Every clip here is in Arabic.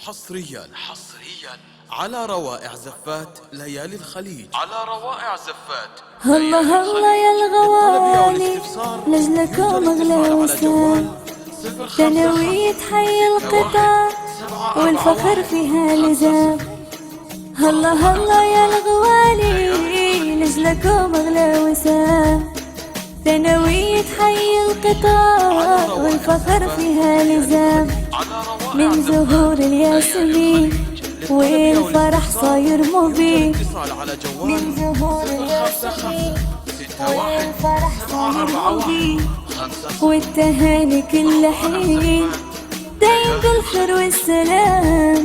حصريا على روائع زفات ليالي الخليج. الله الله يا الغوالي لجلكم اغلى وسام، ثانوية حي القطار والفخر فيها لزام. الله الله يا الغوالي لجلكم اغلى وسام، ثانوية حي القطار والفخر فيها لزام. من زهور الياسمين والفرح صاير مبين، من زهور الياسمين والفرح صاير مبين، والتهاني كل حين دايم بالخير والسلام.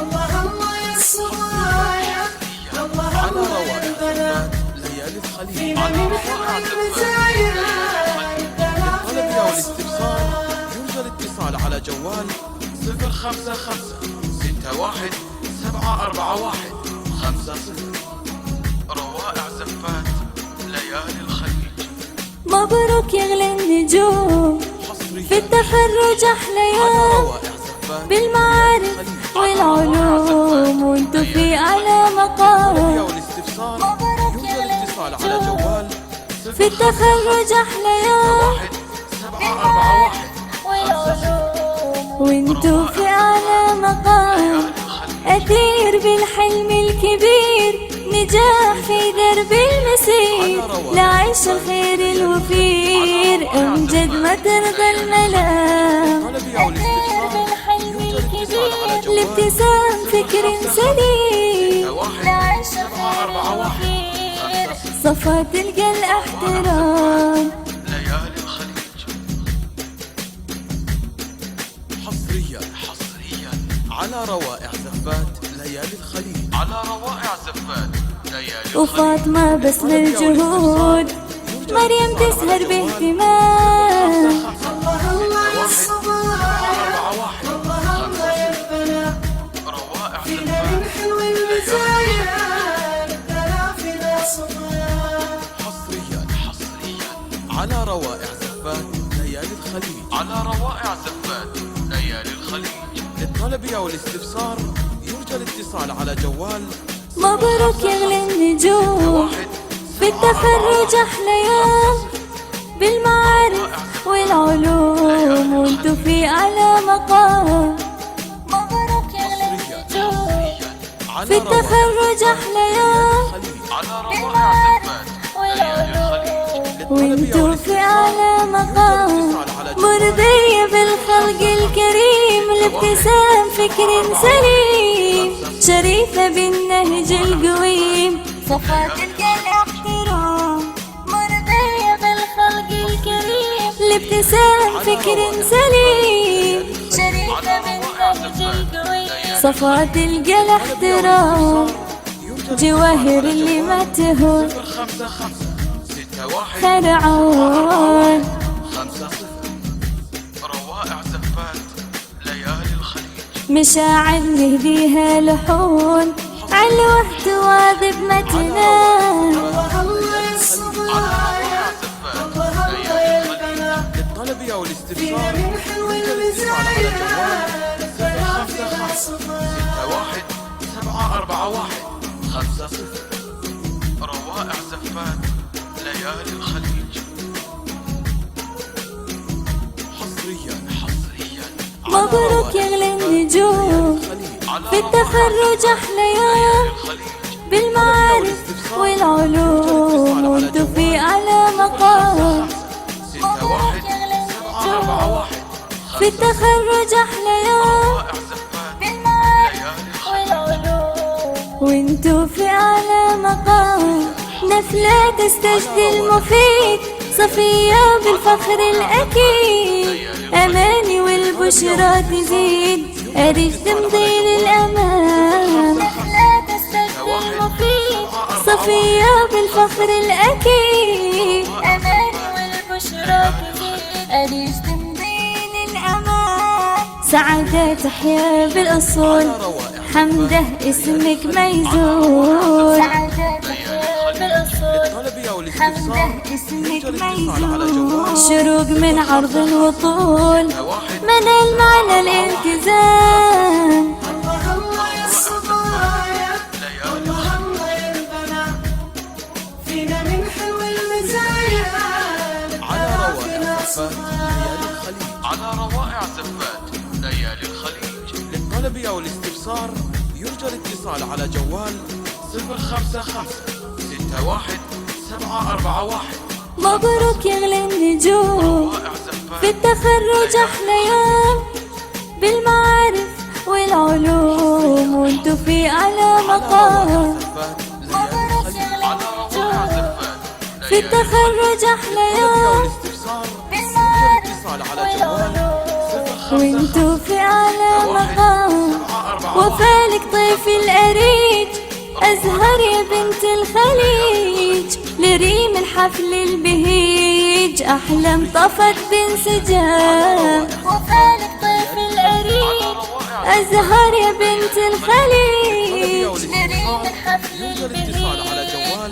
الله الله يا الصبايا، الله الله يا البنات، فينا من حلوة المزايا. للطلب والاستفسار يرجى الاتصال على جوال 055-61-741-50. روائع زفات ليالي الخليج. مبروك يا اغلى النجوم، في التخرج احلى يوم، بالمعارف والعلوم وانتو في اعلى مقام. مبروك يا اغلى النجوم، في التخرج احلى يوم، بالمعارف والعلوم وانتو في اعلى مقام. اثير بالحلم الكبير، نجاح في درب المسير، لعيش الخير الوفير، امجد ما ترضى الملام. اثير بالحلم الكبير، الابتسام فكر سليم، لعيش الخير الوفير، صفا تلقى الاحترام. ليالي الخليج. حصريا على روائع زفات ليالي الخليج. وفاطمة بس للجهود، مريم تسهر باهتمام. الله الله يا الصبايا، الله الله يا البنات، فينا من حلوة المزايا. فينا صبايا. حصريا على روائع زفات ليالي الخليج. للطلب والاستفسار يرجى الاتصال على جوال. مبروك يا اغلى النجوم، في التخرج احلى يوم، بالمعارف والعلوم وانتو في اعلى مقام. مبروك يا اغلى النجوم، في التخرج احلى يوم، بالمعارف والعلوم وانتو في اعلى مقام. مرضية بالخلق الكريم، الابتسام فكر سليم، شريفة بالنهج القويم، صفا تلقى الاحترام. مرضية بالخلق الكريم، الابتسام فكر سليم، شريفة بالنهج القويم، صفا تلقى الاحترام. جواهر اللي ما تهون خرعون. روائع زفات ليالي الخليج. مشاعر نهديها لحون، علوة تواذب ما تنام. الله الله يا الصبايا، الله الله يا البنات، للطلب فينا والاستفسار من حلوة المزايا. 055-61-741-50. روائع زفات ليالي الخليج. حصريا مبروك يا اغلى النجوم، في التخرج احلى يوم، بالمعارف والعلوم وانتو في اعلى مقام. مبروك يا اغلى النجوم، في التخرج احلى يوم، بالمعارف والعلوم وانتو في اعلى مقام. نفلة تستجدي المفيد، صفية بالفخر الأكيد، أماني والبشرى تزيد، أريج تمضي للأمام. نفلة تستجدي المفيد، صفية بالفخر الأكيد، أماني والبشرى تزيد، أريج تمضي للأمام. سعادة تحيا بالأصول، حمده اسمك ما يزول. سعادة تحيا بالأصول، حمده اسمك ما يزول. شروق من عرض الوطول، من المعنى الالتزام. زفات ليالي الخليج. على روائع زفات ليالي الخليج. للطلب أو الاستفسار يرجى الاتصال على جوال 055-61-741. مبروك يغلى النجوم روائع زفات في التخرج أحلى يوم، بالمعارف والعلوم وانتو في أعلى مقام. في التخرج أحلى يوم، وانتو في أعلى مقام. وفالك طيف الأريج، أزهر يا بنت الخليج، لريم الحفل البهيج، أحلام طفت بانسجام. وفالك طيف الأريج، أزهر يا بنت الخليج، لريم الحفل البهيج،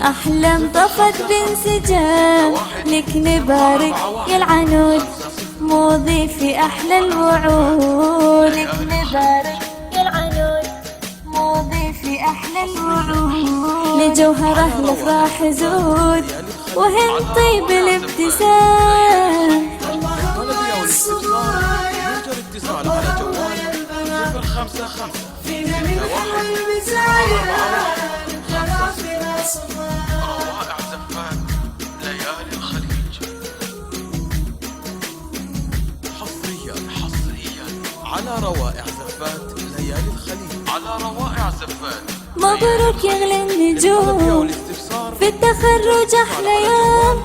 أحلام طفت بانسجام. لك نبارك يا العنود، موضي في أحلى الوعود. لك نبارك يا العنود، موضي في أحلى الوعود. لجوهره الأفراح زود، وهن طيب الابتسام. الاتصال على جوال 055-61-741. روائع زفات ليالي الخليج. حصريا على روائع زفات ليالي الخليج. على روائع زفات. مبروك يغلى النجوم في التخرج أحلى يوم،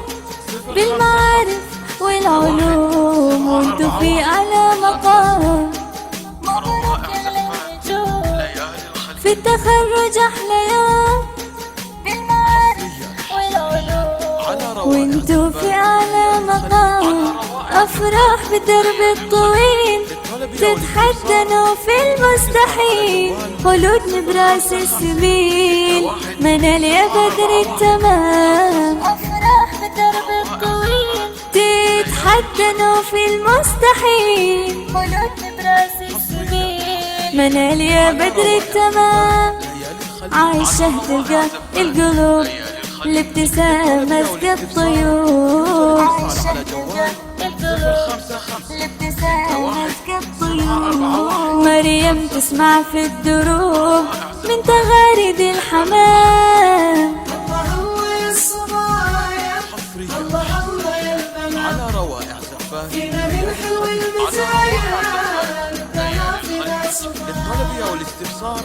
بالمعارف والعلوم وانتو في أعلى مقام. مبروك يغلى النجوم في التخرج أحلى يوم، بالمعارف والعلوم وانتو في أعلى مقام. أفراح بالدرب الطويل، تتحدنوا في المستحيل، خلودنا براس السبيل، منال يا بدر التمام. أفراح بالدرب الطويل، تتحدنوا في المستحيل، خلودنا براس السبيل، منال يا بدر التمام. عايشة تلقى القلوب، الابتسامة تلقى الطيور. عايشة تلقى القلوب، الابتسامة تلقى الطيور. مريم تسمع في الدروب من تغاريد الحمام. على روائع زفات للطلب أو الاستفسار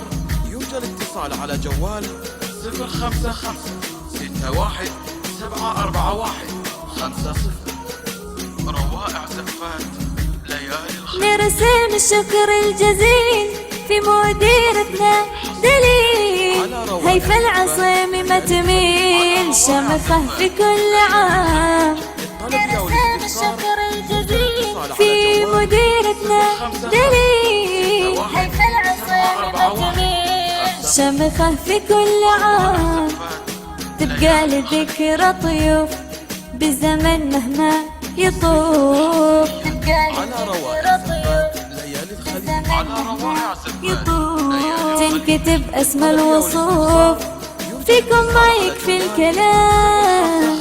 يرجى الاتصال على جوال 055-61-741. روائع زفات ليالي الخليج. نرسم الشكر الجزيل في مديرتنا دليل، هيفا العصيمي ما تميل، شمخه في كل عام. نرسم الشكر الجزيل في مديرتنا دليل، هيفا العصيمي ما تميل، شمخه في كل عام. تبقى لذكرى طيوف بالزمن مهما يطوف. تبقى لذكرى طيوف بالزمن مهما يطوف. تنكتب اسم الوصوف فيكم ما يكفي الكلام.